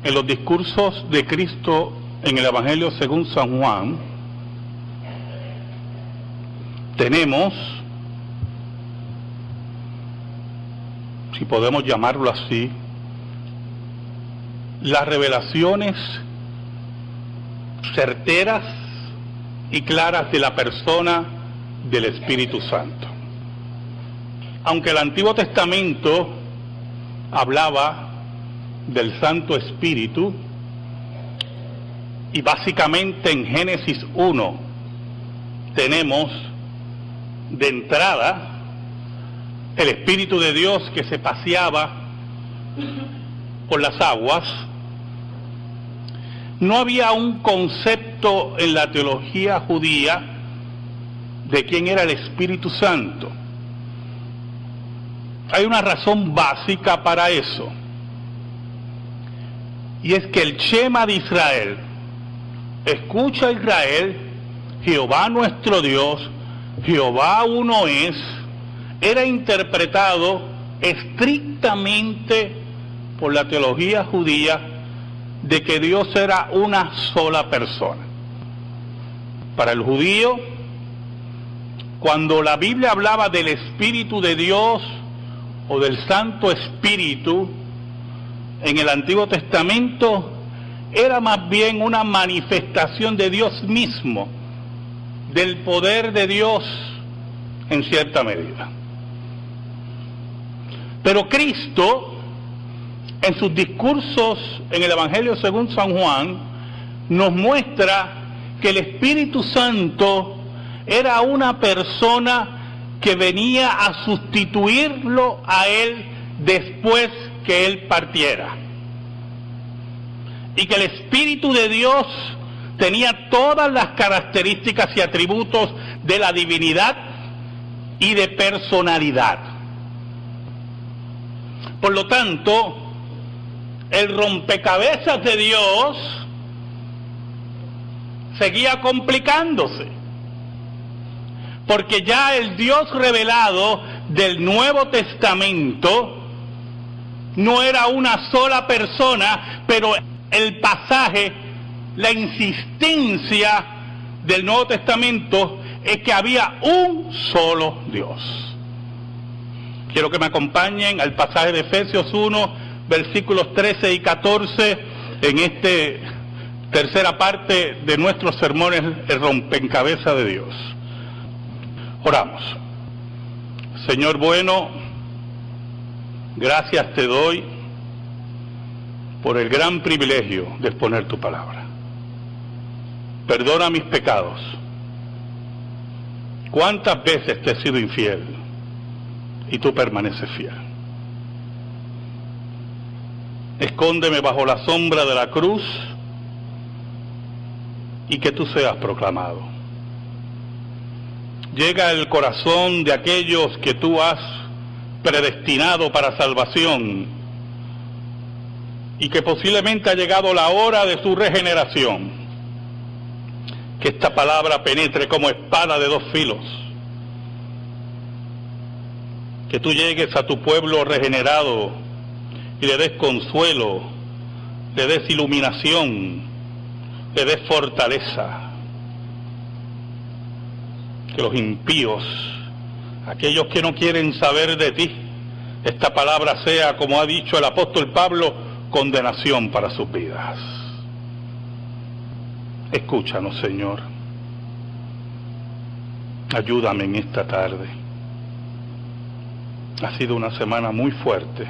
en los discursos de Cristo en el Evangelio según San Juan, tenemos, si podemos llamarlo así, las revelaciones certeras y claras de la persona del Espíritu Santo. Aunque el Antiguo Testamento hablaba del Santo Espíritu, y básicamente en Génesis 1 tenemos de entrada el Espíritu de Dios que se paseaba por las aguas, no había un concepto en la teología judía de quién era el Espíritu Santo. Hay una razón básica para eso, y es que el Shema de Israel, escucha Israel, Jehová nuestro Dios, Jehová uno es, era interpretado estrictamente por la teología judía de que Dios era una sola persona. Para el judío, cuando la Biblia hablaba del Espíritu de Dios o del Santo Espíritu en el Antiguo Testamento, era más bien una manifestación de Dios mismo, del poder de Dios en cierta medida. Pero Cristo, en sus discursos en el Evangelio según San Juan, nos muestra que el Espíritu Santo era una persona que venía a sustituirlo a Él después que Él partiera. Y que el Espíritu de Dios tenía todas las características y atributos de la divinidad y de personalidad. Por lo tanto, el rompecabezas de Dios seguía complicándose, porque ya el Dios revelado del Nuevo Testamento no era una sola persona, pero el pasaje, la insistencia del Nuevo Testamento es que había un solo Dios. Quiero que me acompañen al pasaje de Efesios 1, versículos 13 y 14, en esta tercera parte de nuestros sermones, el rompecabezas de Dios. Oramos. Señor bueno, gracias te doy por el gran privilegio de exponer tu palabra. Perdona mis pecados. ¿Cuántas veces te he sido infiel y tú permaneces fiel? Escóndeme bajo la sombra de la cruz y que tú seas proclamado. Llega al corazón de aquellos que tú has predestinado para salvación y que posiblemente ha llegado la hora de su regeneración. Que esta palabra penetre como espada de dos filos. Que tú llegues a tu pueblo regenerado y le des consuelo, le des iluminación, le des fortaleza. Que los impíos, aquellos que no quieren saber de ti, esta palabra sea, como ha dicho el apóstol Pablo, condenación para sus vidas. Escúchanos, Señor. Ayúdame en esta tarde. Ha sido una semana muy fuerte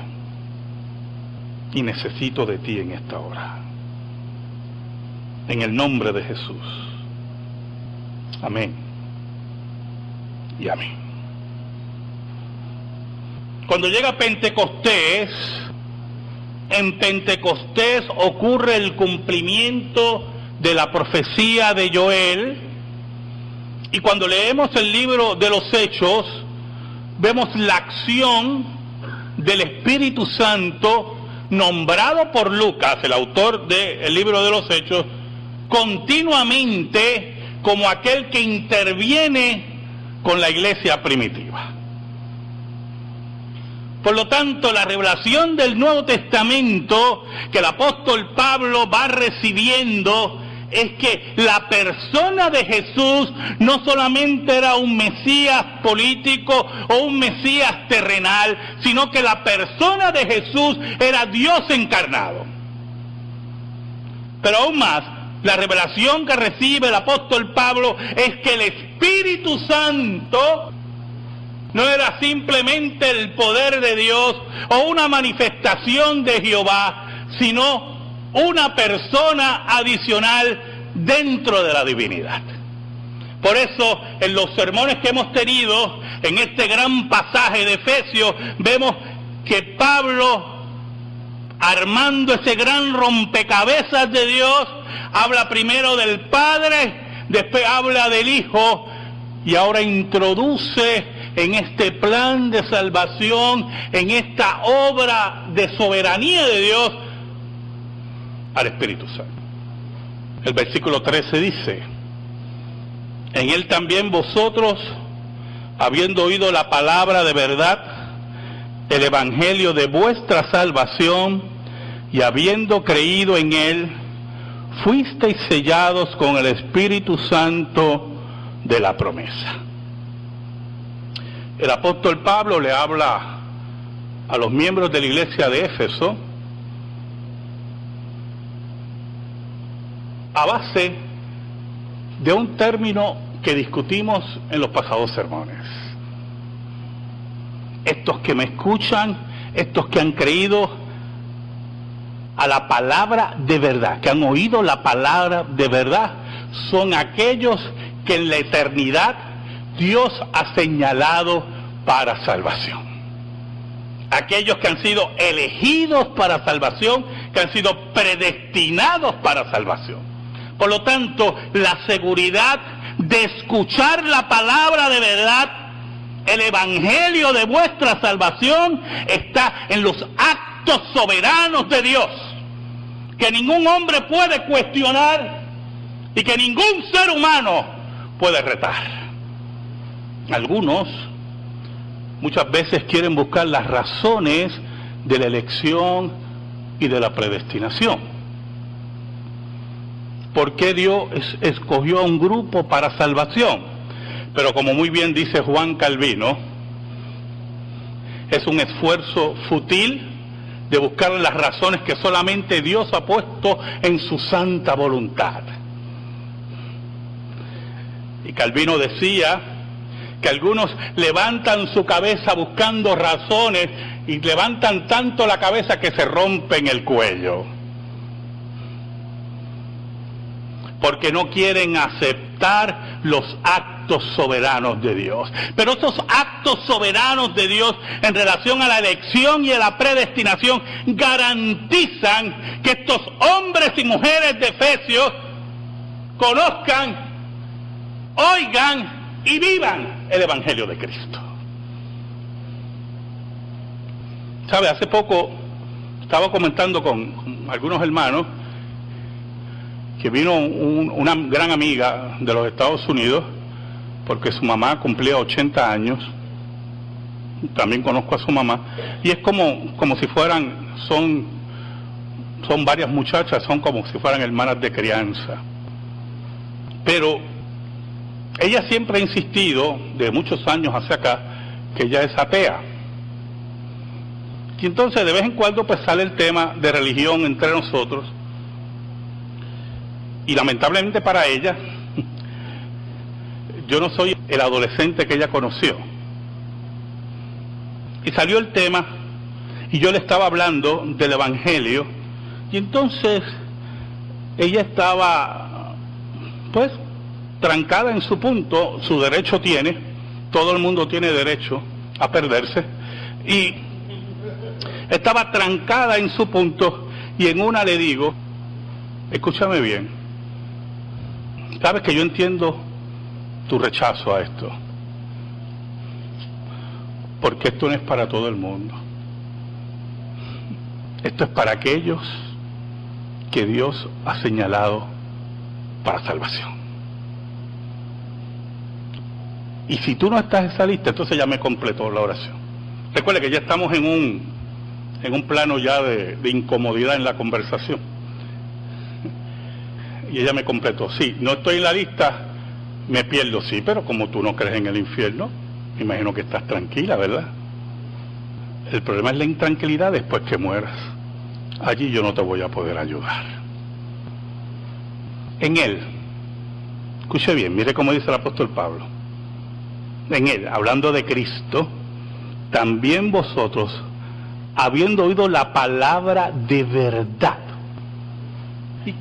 y necesito de ti en esta hora. En el nombre de Jesús. Amén y amén. Cuando llega Pentecostés, en Pentecostés ocurre el cumplimiento de la profecía de Joel, y cuando leemos el libro de los Hechos, vemos la acción del Espíritu Santo nombrado por Lucas, el autor del libro de los Hechos, continuamente como aquel que interviene con la iglesia primitiva. Por lo tanto, la revelación del Nuevo Testamento que el apóstol Pablo va recibiendo es que la persona de Jesús no solamente era un Mesías político o un Mesías terrenal, sino que la persona de Jesús era Dios encarnado. Pero aún más, la revelación que recibe el apóstol Pablo es que el Espíritu Santo no era simplemente el poder de Dios o una manifestación de Jehová, sino una persona adicional dentro de la divinidad. Por eso, en los sermones que hemos tenido, en este gran pasaje de Efesios, vemos que Pablo, armando ese gran rompecabezas de Dios, habla primero del Padre, después habla del Hijo, y ahora introduce en este plan de salvación, en esta obra de soberanía de Dios, al Espíritu Santo. El versículo 13 dice: en él también vosotros, habiendo oído la palabra de verdad, el evangelio de vuestra salvación, y habiendo creído en él, fuisteis sellados con el Espíritu Santo de la promesa. El apóstol Pablo le habla a los miembros de la iglesia de Éfeso a base de un término que discutimos en los pasados sermones. Estos que me escuchan, estos que han creído a la palabra de verdad, que han oído la palabra de verdad, son aquellos que en la eternidad Dios ha señalado para salvación. Aquellos que han sido elegidos para salvación, que han sido predestinados para salvación. Por lo tanto, la seguridad de escuchar la palabra de verdad, el evangelio de vuestra salvación, está en los actos soberanos de Dios, que ningún hombre puede cuestionar y que ningún ser humano puede retar. Algunos muchas veces quieren buscar las razones de la elección y de la predestinación. ¿Por qué Dios escogió a un grupo para salvación? Pero como muy bien dice Juan Calvino, es un esfuerzo fútil de buscar las razones que solamente Dios ha puesto en su santa voluntad. Y Calvino decía que algunos levantan su cabeza buscando razones y levantan tanto la cabeza que se rompen el cuello, porque no quieren aceptar los actos soberanos de Dios. Pero esos actos soberanos de Dios en relación a la elección y a la predestinación garantizan que estos hombres y mujeres de Efesios conozcan, oigan y vivan el Evangelio de Cristo. ¿Sabe? Hace poco estaba comentando con algunos hermanos que vino una gran amiga de los Estados Unidos, porque su mamá cumplía 80 años, también conozco a su mamá, y es como si fueran, son varias muchachas, son como si fueran hermanas de crianza. Pero ella siempre ha insistido, de muchos años hacia acá, que ella es atea. Y entonces de vez en cuando pues sale el tema de religión entre nosotros, y lamentablemente para ella, yo no soy el adolescente que ella conoció. Y salió el tema, y yo le estaba hablando del Evangelio, y entonces ella estaba, pues, trancada en su punto. Su derecho tiene, todo el mundo tiene derecho a perderse, y estaba trancada en su punto, y en una le digo: escúchame bien, sabes que yo entiendo tu rechazo a esto, porque esto no es para todo el mundo. Esto es para aquellos que Dios ha señalado para salvación. Y si tú no estás en esa lista, entonces ya me completó la oración. Recuerde que ya estamos en un plano ya de incomodidad en la conversación. Y ella me completó, sí, no estoy en la lista, me pierdo, sí, pero como tú no crees en el infierno, me imagino que estás tranquila, ¿verdad? El problema es la intranquilidad después que mueras. Allí yo no te voy a poder ayudar. En Él, escuche bien, mire cómo dice el apóstol Pablo. En Él, hablando de Cristo, también vosotros, habiendo oído la palabra de verdad. ¿Y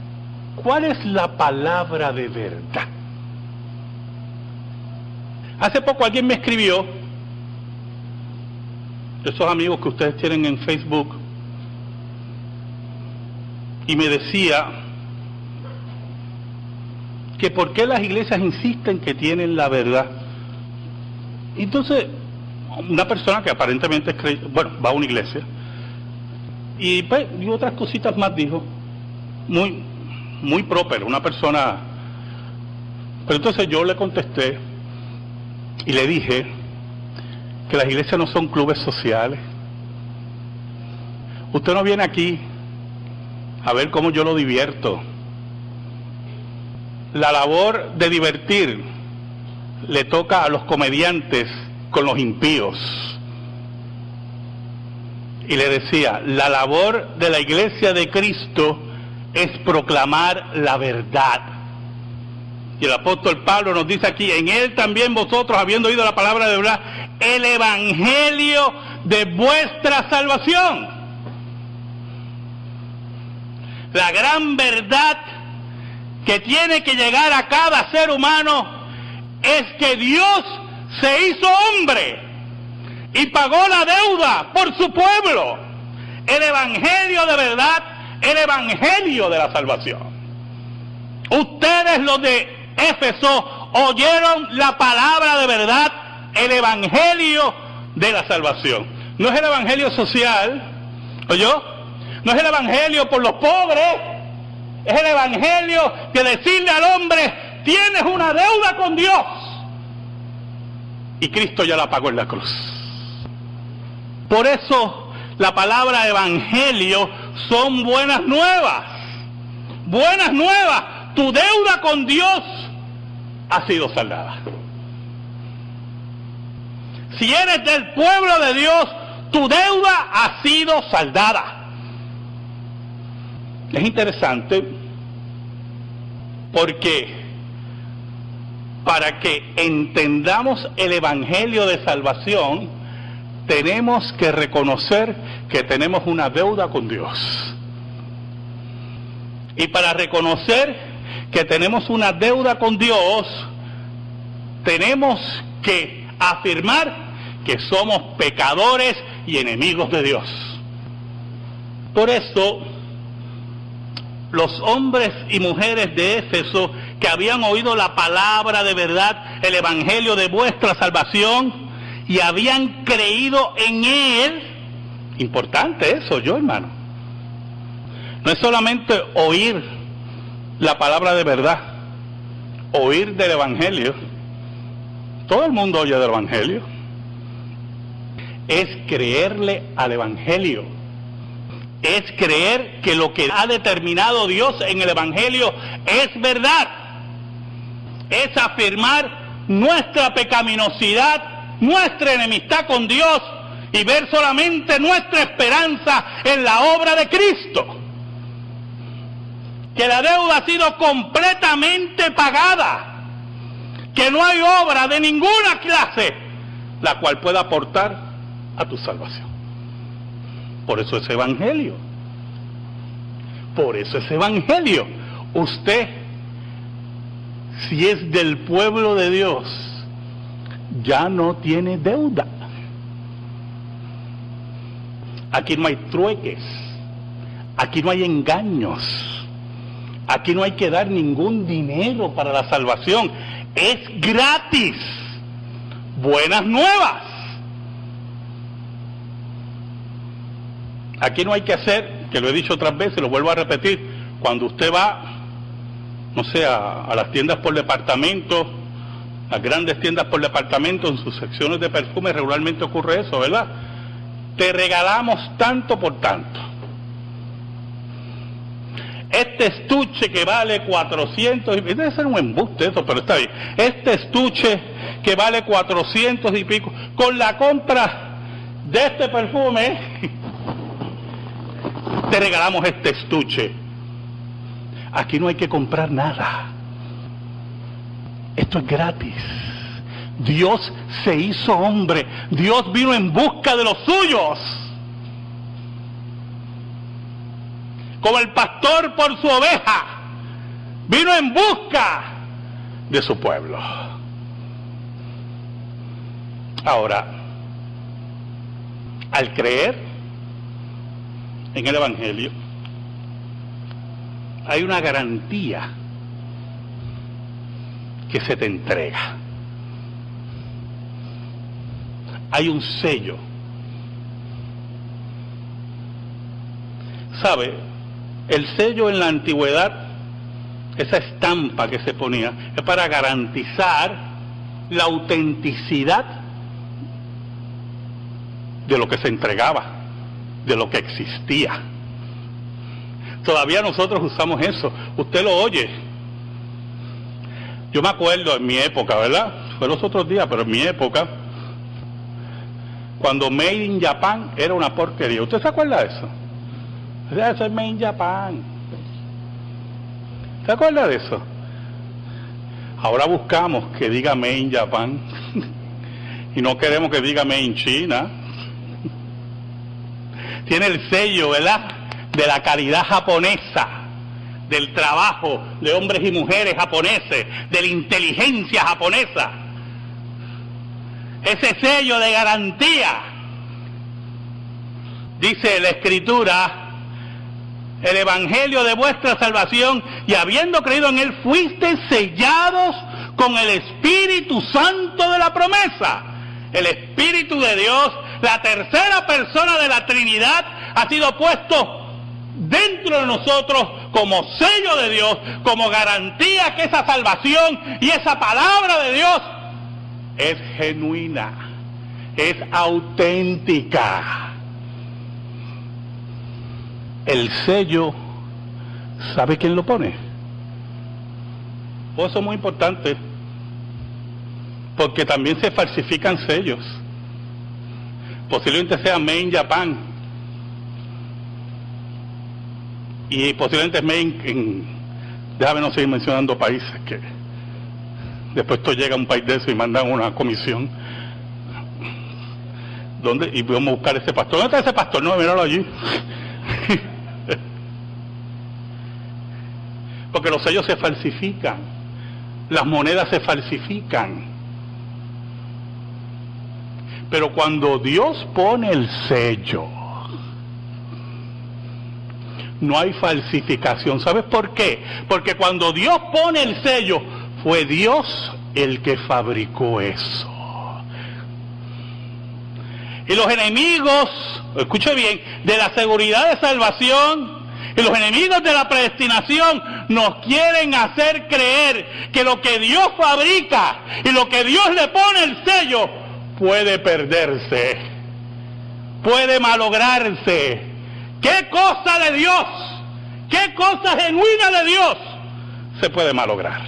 cuál es la palabra de verdad? Hace poco alguien me escribió, esos amigos que ustedes tienen en Facebook, y me decía que por qué las iglesias insisten que tienen la verdad. Entonces, una persona que aparentemente es creyente, bueno, va a una iglesia, y pues, y otras cositas más dijo, muy próspero, una persona. Pero entonces yo le contesté y le dije que las iglesias no son clubes sociales. Usted no viene aquí a ver cómo yo lo divierto. La labor de divertir le toca a los comediantes con los impíos. Y le decía, la labor de la iglesia de Cristo es proclamar la verdad. Y el apóstol Pablo nos dice aquí, en Él también vosotros, habiendo oído la palabra de verdad, el evangelio de vuestra salvación. La gran verdad que tiene que llegar a cada ser humano es que Dios se hizo hombre y pagó la deuda por su pueblo. El evangelio de verdad, el evangelio de la salvación. Ustedes, los de Éfeso, oyeron la palabra de verdad, el evangelio de la salvación. No es el evangelio social, ¿oyó? No es el evangelio por los pobres, es el evangelio de decirle al hombre, tienes una deuda con Dios. Y Cristo ya la pagó en la cruz. Por eso la palabra evangelio son buenas nuevas. Buenas nuevas. Tu deuda con Dios ha sido saldada. Si eres del pueblo de Dios, tu deuda ha sido saldada. Es interesante porque para que entendamos el evangelio de salvación, tenemos que reconocer que tenemos una deuda con Dios. Y para reconocer que tenemos una deuda con Dios, tenemos que afirmar que somos pecadores y enemigos de Dios. Por eso, los hombres y mujeres de Éfeso que habían oído la palabra de verdad, el evangelio de vuestra salvación, y habían creído en Él, importante eso, yo hermano, no es solamente oír la palabra de verdad, oír del evangelio, todo el mundo oye del evangelio, es creerle al evangelio. Es creer que lo que ha determinado Dios en el evangelio es verdad. Es afirmar nuestra pecaminosidad, nuestra enemistad con Dios y ver solamente nuestra esperanza en la obra de Cristo. Que la deuda ha sido completamente pagada. Que no hay obra de ninguna clase la cual pueda aportar a tu salvación. Por eso es evangelio. Por eso es evangelio. Usted, si es del pueblo de Dios, ya no tiene deuda. Aquí no hay trueques. Aquí no hay engaños. Aquí no hay que dar ningún dinero para la salvación. Es gratis. Buenas nuevas. Aquí no hay que hacer, que lo he dicho otras veces, lo vuelvo a repetir, cuando usted va, no sé, a las tiendas por departamento, las grandes tiendas por departamento, en sus secciones de perfumes, regularmente ocurre eso, ¿verdad? te regalamos tanto por tanto. Este estuche que vale 400, debe ser un embuste eso, pero está bien. Este estuche que vale 400 y pico, con la compra de este perfume, te regalamos este estuche. Aquí no hay que comprar nada. Esto es gratis. Dios se hizo hombre. Dios vino en busca de los suyos. Como el pastor por su oveja, vino en busca de su pueblo. Ahora, al creer en el Evangelio, hay una garantía que se te entrega. Hay un sello. ¿Sabe? El sello en la antigüedad, esa estampa que se ponía, es para garantizar la autenticidad de lo que se entregaba, de lo que existía. Todavía nosotros usamos eso. Usted lo oye. Yo me acuerdo en mi época, ¿verdad? Fue los otros días, pero en mi época, cuando Made in Japan era una porquería. ¿Usted se acuerda de eso? Eso es Made in Japan. ¿Se acuerda de eso? Ahora buscamos que diga Made in Japan y no queremos que diga Made in China. Tiene el sello, ¿verdad?, de la calidad japonesa, del trabajo de hombres y mujeres japoneses, de la inteligencia japonesa. Ese sello de garantía. Dice la Escritura: el Evangelio de vuestra salvación, y habiendo creído en él, fuisteis sellados con el Espíritu Santo de la promesa. El Espíritu de Dios, la tercera persona de la Trinidad, ha sido puesto dentro de nosotros como sello de Dios, como garantía que esa salvación y esa palabra de Dios es genuina, es auténtica. El sello, ¿sabe quién lo pone? Pues eso es muy importante, porque también se falsifican sellos. Posiblemente sea Made in Japan y posiblemente Made in, déjame no seguir mencionando países, que después esto llega a un país de eso y mandan una comisión. ¿Dónde? Y vamos a buscar ese pastor. ¿Dónde está ese pastor? No, míralo allí. Porque los sellos se falsifican, las monedas se falsifican. Pero cuando Dios pone el sello, no hay falsificación. ¿Sabes por qué? Porque cuando Dios pone el sello, fue Dios el que fabricó eso. Y los enemigos, escuche bien, de la seguridad de salvación, y los enemigos de la predestinación nos quieren hacer creer que lo que Dios fabrica y lo que Dios le pone el sello puede perderse, puede malograrse. ¿Qué cosa de Dios, qué cosa genuina de Dios se puede malograr?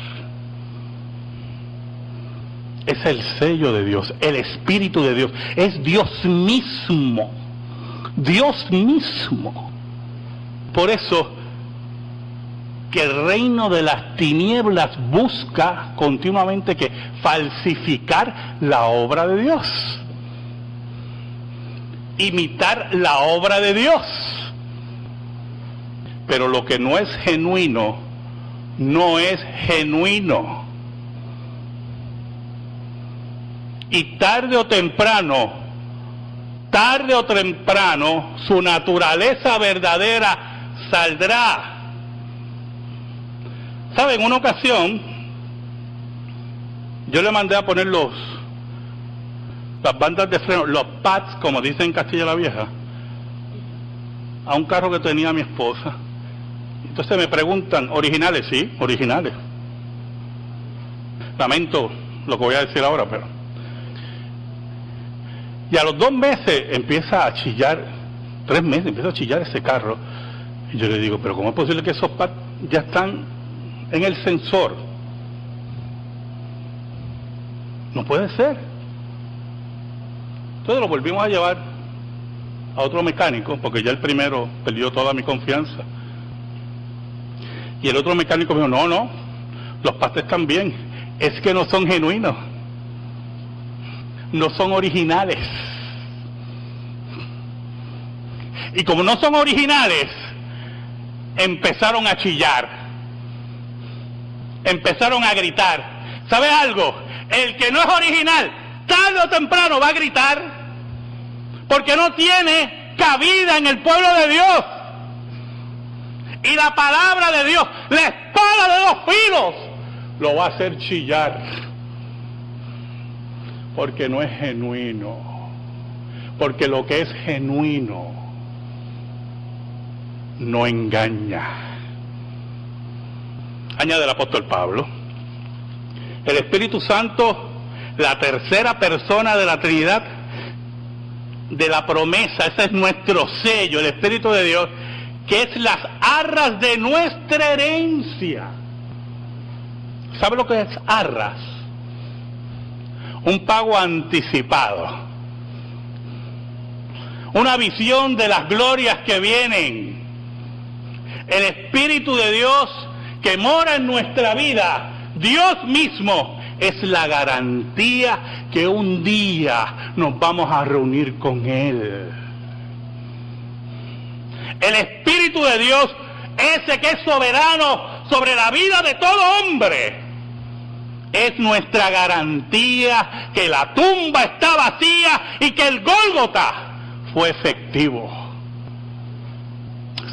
Es el sello de Dios, el Espíritu de Dios, es Dios mismo, Dios mismo. Por eso que el reino de las tinieblas busca continuamente que falsificar la obra de Dios, imitar la obra de Dios. Pero lo que no es genuino, no es genuino. Y tarde o temprano, su naturaleza verdadera saldrá. ¿Saben? En una ocasión, yo le mandé a poner las bandas de freno, los pads, como dicen en Castilla la Vieja, a un carro que tenía mi esposa. Entonces me preguntan, ¿originales? Sí, originales. Lamento lo que voy a decir ahora, pero Y a los 2 meses empieza a chillar, 3 meses empieza a chillar ese carro. Y yo le digo, pero ¿cómo es posible que esos pads ya están en el sensor? No puede ser. Entonces lo volvimos a llevar a otro mecánico, porque ya el primero perdió toda mi confianza. Y el otro mecánico me dijo, no, los pads están bien, es que no son genuinos, no son originales. Y como no son originales, empezaron a chillar, empezaron a gritar. ¿Sabes algo? El que no es original, tarde o temprano va a gritar, porque no tiene cabida en el pueblo de Dios. Y la palabra de Dios, la espada de 2 filos, lo va a hacer chillar, porque no es genuino. Porque lo que es genuino no engaña. Añade el apóstol Pablo, el Espíritu Santo, la tercera persona de la Trinidad, de la promesa, ese es nuestro sello, el Espíritu de Dios, que es las arras de nuestra herencia. ¿Sabe lo que es arras? Un pago anticipado, una visión de las glorias que vienen. El Espíritu de Dios que mora en nuestra vida, Dios mismo, es la garantía que un día nos vamos a reunir con Él. El Espíritu de Dios, ese que es soberano sobre la vida de todo hombre, es nuestra garantía que la tumba está vacía y que el Gólgota fue efectivo.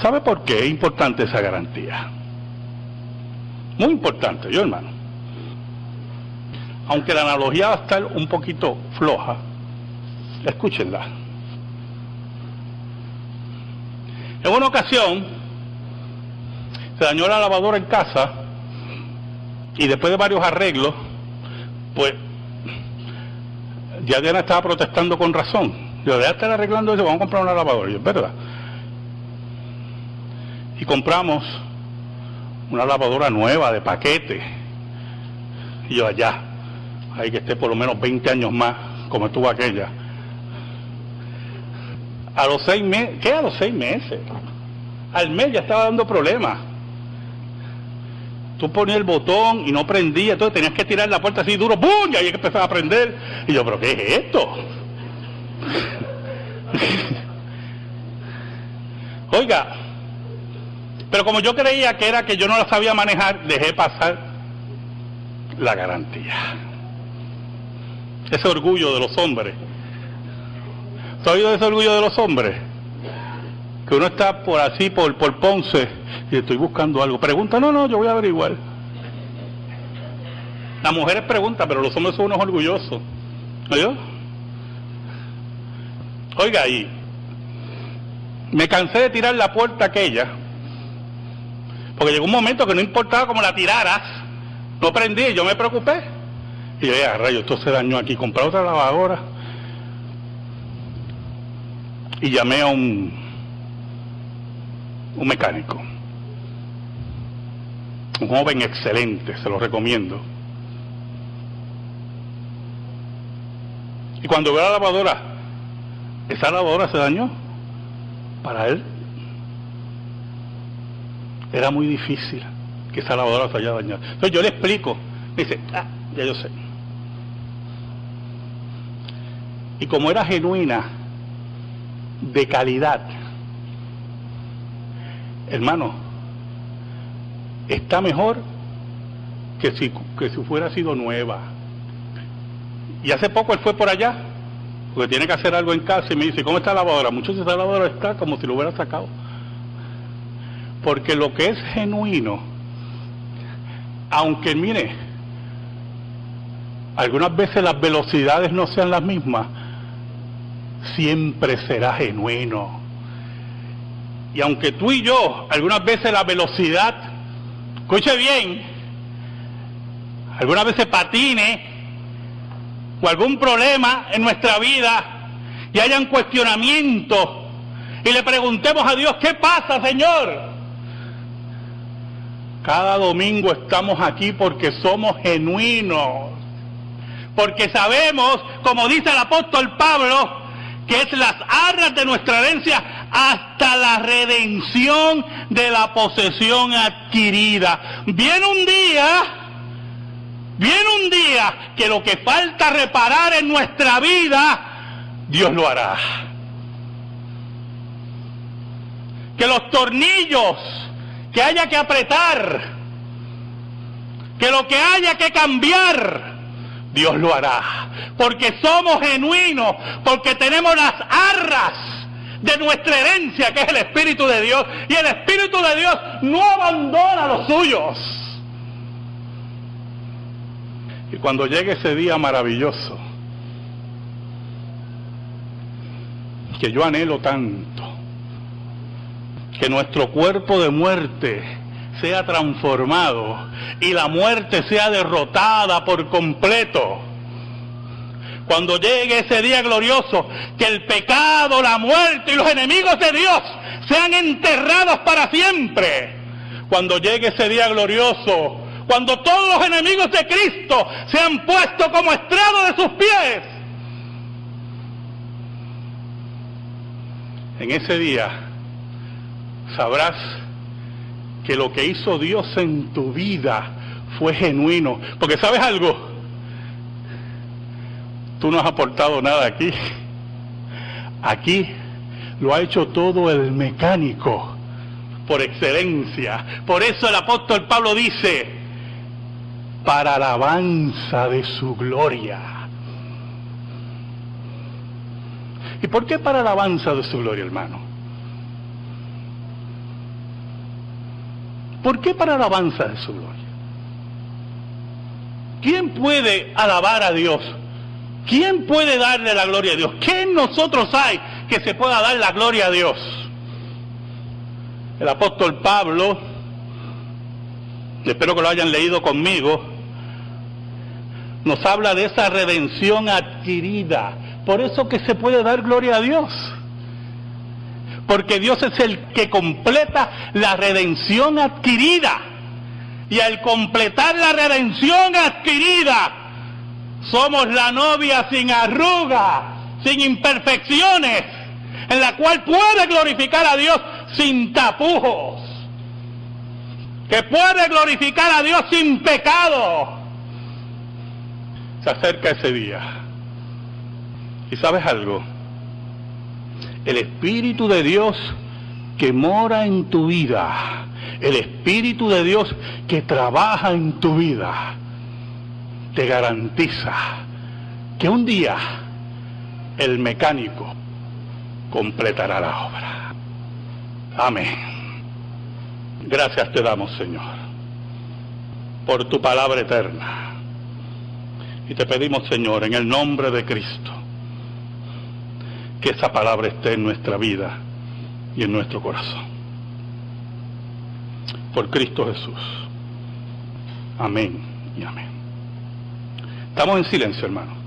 ¿Sabe por qué es importante esa garantía? Muy importante, yo hermano. Aunque la analogía va a estar un poquito floja, escúchenla. En una ocasión se dañó la lavadora en casa y después de varios arreglos, pues ya Diana estaba protestando con razón. Yo ya estar arreglando eso, vamos a comprar una lavadora. Y es verdad. Y compramos una lavadora nueva de paquete. Y yo allá, hay que esté por lo menos 20 años más, como estuvo aquella. A los 6 meses, ¿qué a los 6 meses? Al mes ya estaba dando problemas. Tú ponías el botón y no prendía, entonces tenías que tirar la puerta así duro, ¡bum! Y ahí empezaba a prender. Y yo, ¿pero qué es esto? Oiga, pero como yo creía que era que yo no la sabía manejar, dejé pasar la garantía. Ese orgullo de los hombres. ¿Tú has oído de ese orgullo de los hombres? Que uno está por así, por Ponce, y estoy buscando algo. Pregunta, no, yo voy a averiguar. Las mujeres preguntan, pero los hombres son unos orgullosos. ¿Oyó? Oiga, y me cansé de tirar la puerta aquella, porque llegó un momento que no importaba cómo la tiraras, no prendí, y yo me preocupé. Y yo, rayo, esto se dañó aquí, compré otra lavadora. Y llamé a un mecánico, un joven excelente, se lo recomiendo. Y cuando veo la lavadora, esa lavadora se dañó. Para él era muy difícil que esa lavadora se haya dañado. Entonces yo le explico, me dice, ya yo sé. Y como era genuina, de calidad, hermano, está mejor que si fuera sido nueva. Y hace poco él fue por allá, porque tiene que hacer algo en casa, y me dice, ¿cómo está la lavadora? Muchos de esa lavadora está como si lo hubiera sacado. Porque lo que es genuino, aunque mire, algunas veces las velocidades no sean las mismas, siempre será genuino. Y aunque tú y yo, algunas veces la velocidad, escuche bien, algunas veces patine, o algún problema en nuestra vida, y hayan cuestionamientos y le preguntemos a Dios, ¿qué pasa, Señor? Cada domingo estamos aquí porque somos genuinos, porque sabemos, como dice el apóstol Pablo, que es las arras de nuestra herencia hasta la redención de la posesión adquirida. Viene un día que lo que falta reparar en nuestra vida, Dios lo hará. Que los tornillos que haya que apretar, que lo que haya que cambiar, Dios lo hará, porque somos genuinos, porque tenemos las arras de nuestra herencia, que es el Espíritu de Dios, y el Espíritu de Dios no abandona a los suyos. Y cuando llegue ese día maravilloso, que yo anhelo tanto, que nuestro cuerpo de muerte sea transformado y la muerte sea derrotada por completo. Cuando llegue ese día glorioso, que el pecado, la muerte y los enemigos de Dios sean enterrados para siempre. Cuando llegue ese día glorioso, cuando todos los enemigos de Cristo sean puestos como estrado de sus pies. En ese día sabrás que lo que hizo Dios en tu vida fue genuino. Porque ¿sabes algo? Tú no has aportado nada aquí. Aquí lo ha hecho todo el mecánico por excelencia. Por eso el apóstol Pablo dice, para alabanza de su gloria. ¿Y por qué para alabanza de su gloria, hermano? ¿Por qué para alabanza de su gloria? ¿Quién puede alabar a Dios? ¿Quién puede darle la gloria a Dios? ¿Qué en nosotros hay que se pueda dar la gloria a Dios? El apóstol Pablo, espero que lo hayan leído conmigo, nos habla de esa redención adquirida. Por eso que se puede dar gloria a Dios. Porque Dios es el que completa la redención adquirida. Y al completar la redención adquirida, somos la novia sin arruga, sin imperfecciones, en la cual puede glorificar a Dios sin tapujos, que puede glorificar a Dios sin pecado. Se acerca ese día. ¿Y sabes algo? El Espíritu de Dios que mora en tu vida, el Espíritu de Dios que trabaja en tu vida, te garantiza que un día el mecánico completará la obra. Amén. Gracias te damos, Señor, por tu palabra eterna. Y te pedimos, Señor, en el nombre de Cristo, que esa palabra esté en nuestra vida y en nuestro corazón. Por Cristo Jesús. Amén y amén. Estamos en silencio, hermano.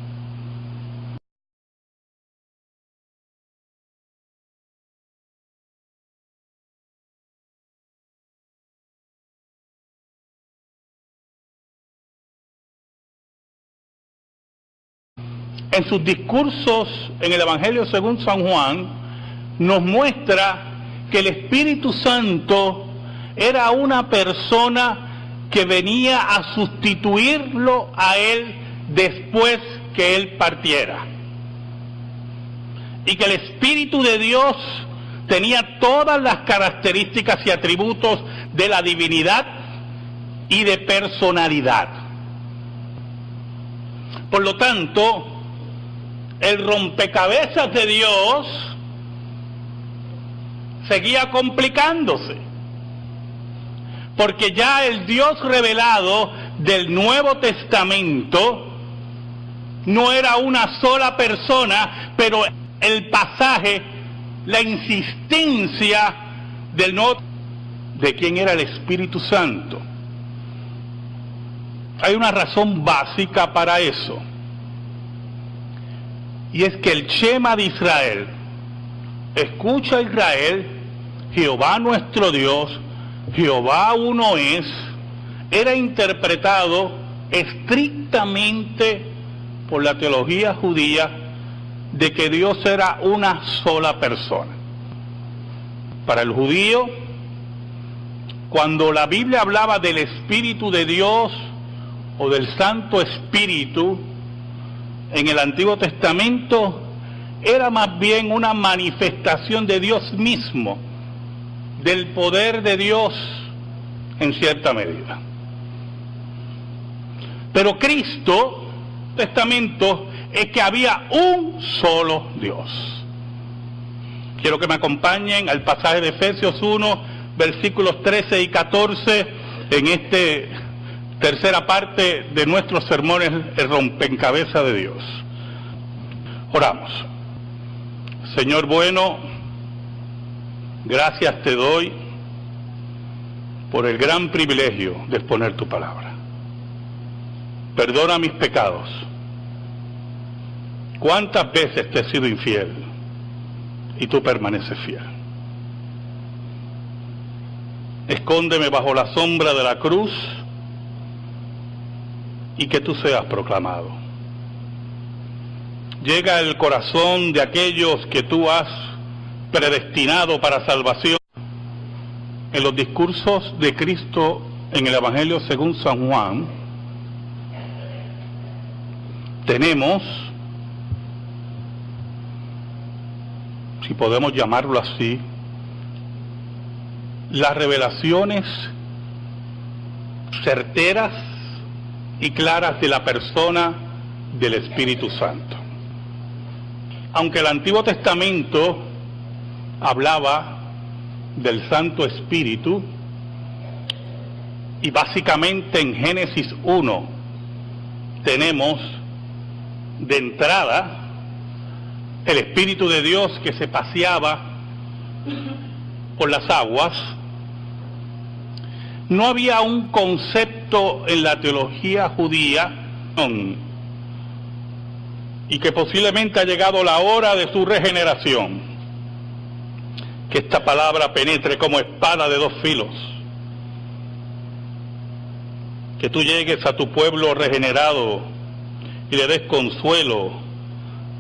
En sus discursos en el Evangelio según San Juan, nos muestra que el Espíritu Santo era una persona que venía a sustituirlo a él después que él partiera. Y que el Espíritu de Dios tenía todas las características y atributos de la divinidad y de personalidad. Por lo tanto, el rompecabezas de Dios seguía complicándose, porque ya el Dios revelado del Nuevo Testamento no era una sola persona, pero el pasaje, la insistencia del Nuevo, de quién era el Espíritu Santo. Hay una razón básica para eso. Y es que el Shema de Israel, escucha Israel, Jehová nuestro Dios, Jehová uno es, era interpretado estrictamente por la teología judía de que Dios era una sola persona. Para el judío, cuando la Biblia hablaba del Espíritu de Dios o del Santo Espíritu en el Antiguo Testamento, era más bien una manifestación de Dios mismo, del poder de Dios en cierta medida. Pero Cristo, Testamento, es que había un solo Dios. Quiero que me acompañen al pasaje de Efesios 1, versículos 13 y 14, en esta tercera parte de nuestros sermones, el rompecabezas de Dios. Oramos. Señor bueno, gracias te doy por el gran privilegio de exponer tu palabra. Perdona mis pecados. ¿Cuántas veces te he sido infiel y tú permaneces fiel? Escóndeme bajo la sombra de la cruz y que tú seas proclamado. Llega al corazón de aquellos que tú has predestinado para salvación. En los discursos de Cristo en el Evangelio según San Juan, tenemos, si podemos llamarlo así, las revelaciones certeras y claras de la persona del Espíritu Santo. Aunque el Antiguo Testamento hablaba del Santo Espíritu, y básicamente en Génesis 1 tenemos de entrada el Espíritu de Dios que se paseaba por las aguas, no había un concepto en la teología judía, y que posiblemente ha llegado la hora de su regeneración, que esta palabra penetre como espada de dos filos, que tú llegues a tu pueblo regenerado y le des consuelo,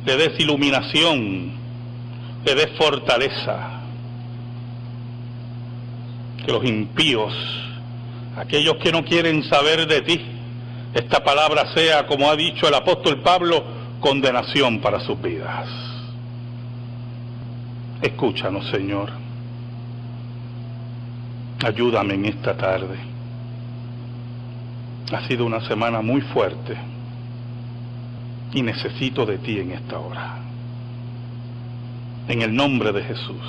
le des iluminación, le des fortaleza. Que los impíos, aquellos que no quieren saber de ti, esta palabra sea, como ha dicho el apóstol Pablo, condenación para sus vidas. Escúchanos, Señor. Ayúdame en esta tarde. Ha sido una semana muy fuerte y necesito de ti en esta hora. En el nombre de Jesús.